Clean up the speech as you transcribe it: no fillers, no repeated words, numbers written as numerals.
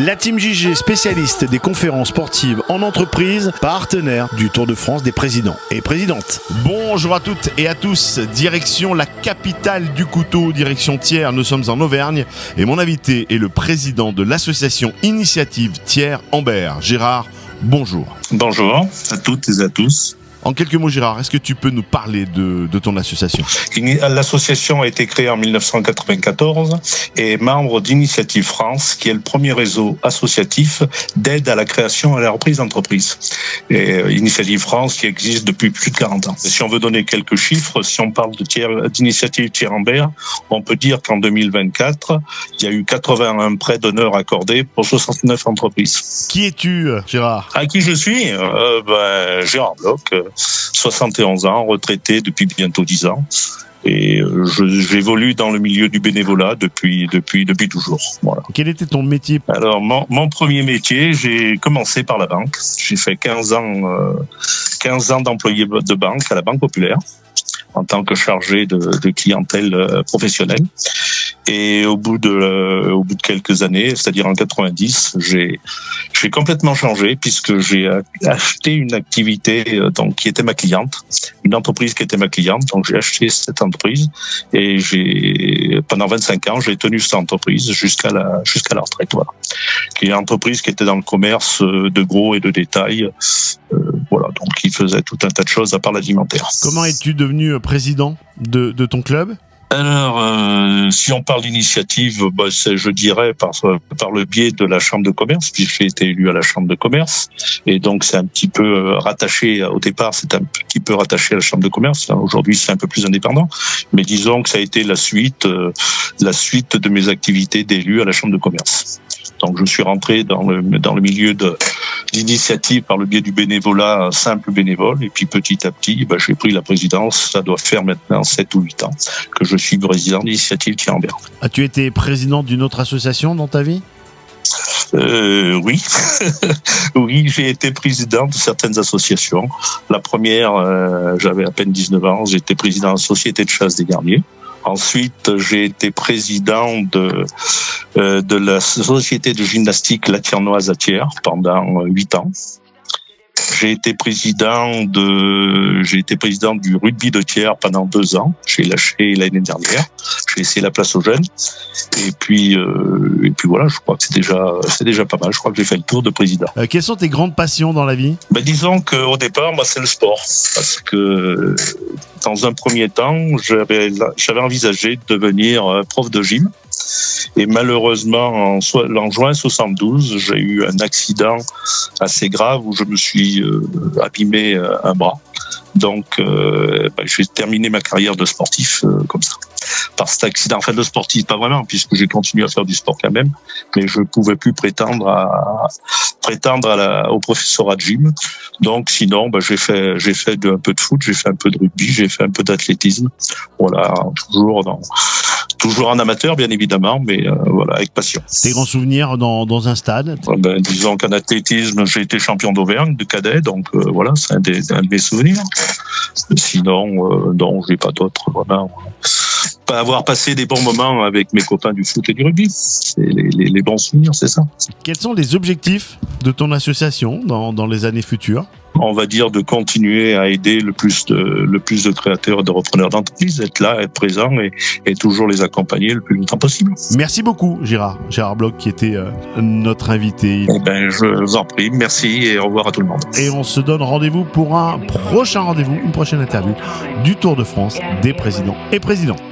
La Team JG, spécialiste des conférences sportives en entreprise, partenaire du Tour de France des présidents et présidentes. Bonjour à toutes et à tous, direction la capitale du couteau, direction Thiers. Nous sommes en Auvergne et mon invité est le président de l'association Initiative Thiers-Ambert. Gérard, bonjour. Bonjour à toutes et à tous. En quelques mots, Gérard, est-ce que tu peux nous parler de ton association ? L'association a été créée en 1994 et est membre d'Initiative France, qui est le premier réseau associatif d'aide à la création et à la reprise d'entreprise. Et Initiative France qui existe depuis plus de 40 ans. Et si on veut donner quelques chiffres, si on parle d'Initiative Thiers-Ambert, on peut dire qu'en 2024, il y a eu 81 prêts d'honneur accordés pour 69 entreprises. Qui es-tu, Gérard ? À qui je suis ? Gérard Bloch. 71 ans, retraité depuis bientôt 10 ans. Et j'évolue dans le milieu du bénévolat depuis toujours. Voilà. Quel était ton métier ? Alors, mon premier métier, j'ai commencé par la banque. J'ai fait 15 ans d'employé de banque à la Banque Populaire, en tant que chargé de clientèle professionnelle. Et au bout de quelques années, c'est-à-dire en 90, j'ai complètement changé puisque j'ai acheté une activité qui était ma cliente, une entreprise qui était ma cliente. Donc j'ai acheté cette entreprise et pendant 25 ans, j'ai tenu cette entreprise jusqu'à la retraite. Voilà. Qui est une entreprise qui était dans le commerce de gros et de détail. Voilà, donc qui faisait tout un tas de choses à part l'alimentaire. Comment es-tu devenu président de ton club ? Alors, si on parle d'initiative, c'est, je dirais, par le biais de la Chambre de commerce, puisque j'ai été élu à la Chambre de commerce, et donc c'est un petit peu rattaché, au départ, c'est un petit peu rattaché à la Chambre de commerce. Aujourd'hui, c'est un peu plus indépendant, mais disons que ça a été la suite de mes activités d'élu à la Chambre de commerce. Donc, je suis rentré dans le milieu d'initiative par le biais du bénévolat, simple bénévole, et puis petit à petit, j'ai pris la présidence. Ça doit faire maintenant 7 ou 8 ans que je suis président d'Initiative Thiers-Ambert. As-tu été président d'une autre association dans ta vie ? Oui. Oui, j'ai été président de certaines associations. La première, j'avais à peine 19 ans, j'étais président de la Société de chasse des Garniers. Ensuite, j'ai été président de la Société de gymnastique La Tiernoise à Thiers pendant 8 ans. J'ai été président du rugby de Thiers pendant 2 ans. J'ai lâché l'année dernière. J'ai laissé la place aux jeunes. Et puis voilà, je crois que c'est déjà pas mal. Je crois que j'ai fait le tour de président. Quelles sont tes grandes passions dans la vie ? Disons qu'au départ, moi, c'est le sport. Parce que dans un premier temps, j'avais envisagé de devenir prof de gym. Et malheureusement, en juin 72, j'ai eu un accident assez grave où je me suis abîmé un bras. Donc, j'ai terminé ma carrière de sportif comme ça. Par cet accident, enfin de sportif, pas vraiment, puisque j'ai continué à faire du sport quand même, mais je pouvais plus prétendre au professorat de gym. Donc, sinon, j'ai fait un peu de foot, j'ai fait un peu de rugby, j'ai fait un peu d'athlétisme. Voilà, toujours en amateur, bien évidemment, mais voilà, avec passion. Tes grands souvenirs dans un stade ? Disons qu'en athlétisme, j'ai été champion d'Auvergne, de cadet, donc voilà, c'est un de mes souvenirs. Sinon, non, j'ai pas d'autres, vraiment. Pas avoir passé des bons moments avec mes copains du foot et du rugby. C'est les bons souvenirs, c'est ça. Quels sont les objectifs de ton association dans les années futures ? On va dire de continuer à aider le plus de créateurs et de repreneurs d'entreprises, être là, être présent et toujours les accompagner le plus longtemps possible. Merci beaucoup, Gérard Bloch, qui était notre invité. Je vous en prie, merci et au revoir à tout le monde. Et on se donne rendez-vous pour un prochain rendez-vous, une prochaine interview du Tour de France des présidents et présidentes.